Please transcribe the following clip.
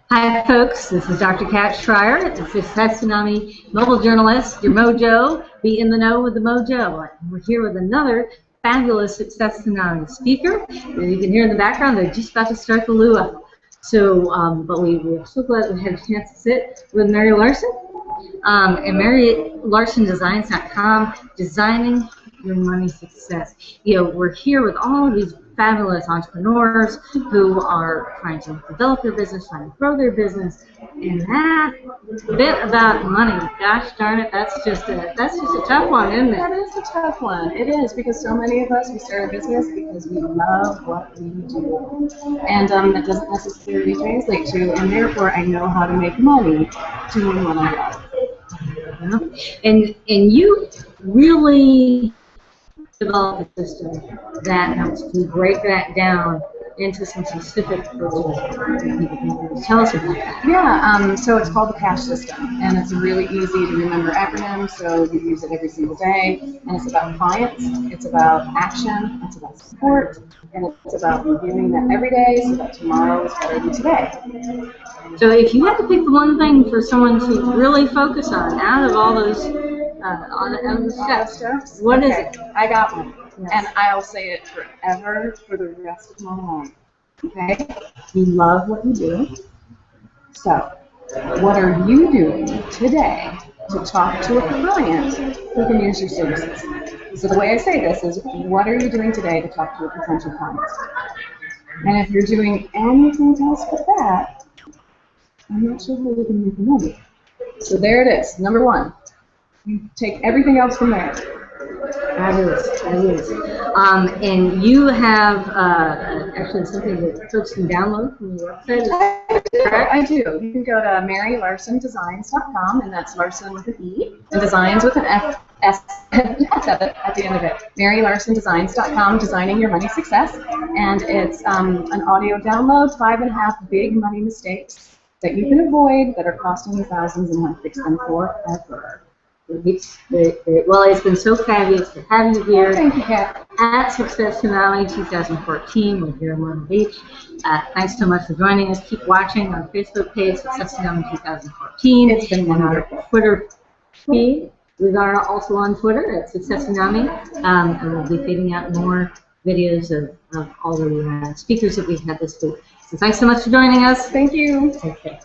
Hi, folks. This is Dr. Kat Schreier, the Success Tsunami mobile journalist, your mojo. Be in the know with the mojo. We're here with another fabulous Success Tsunami speaker. You can hear in the background they're just about to start the luau. So, but we're so glad we had a chance to sit with Mary Larson. And MaryLarsonDesigns.com, designing your money success. You know, we're here with all of these fabulous entrepreneurs who are trying to develop their business, trying to grow their business, and that bit about money, gosh darn it, that's just a tough one, isn't it? That is a tough one. It is, because so many of us, we start a business because we love what we do, and that doesn't necessarily translate to, and therefore I know how to make money doing what I love. And you really develop a system that helps to break that down into some specific approaches. Tell us about that. Yeah, so it's called the CASH system, and it's a really easy to remember acronym, so you use it every single day, and it's about clients, it's about action, it's about support, and it's about reviewing that every day so that tomorrow is better than today. So if you had to pick the one thing for someone to really focus on out of all those steps, what is it? I got one. Yes. And I'll say it forever for the rest of my life. Okay? You love what you do. So, what are you doing today to talk to a client who can use your services? So the way I say this is, what are you doing today to talk to a potential client? And if you're doing anything else but that, I'm not sure how you're going to make money. So there it is, number one. You take everything else from there. Fabulous. And you have actually something that folks can download from the website. I do. You can go to MaryLarsonDesigns.com, and that's Larson with an E, and Designs with an S at the end of it. MaryLarsonDesigns.com, designing your money success, and it's an audio download, 5.5 big money mistakes that you can avoid that are costing you thousands and have fixed them forever. Well, it's been so fabulous to have you here. Thank you, Kat. At Success Tsunami 2014. We're here in Myrtle Beach. Thanks so much for joining us. Keep watching our Facebook page, Success Tsunami 2014. It's been wonderful. Our Twitter feed. We are also on Twitter at Success Tsunami. And we'll be feeding out more videos of all the speakers that we've had this week. So thanks so much for joining us. Thank you. Take care.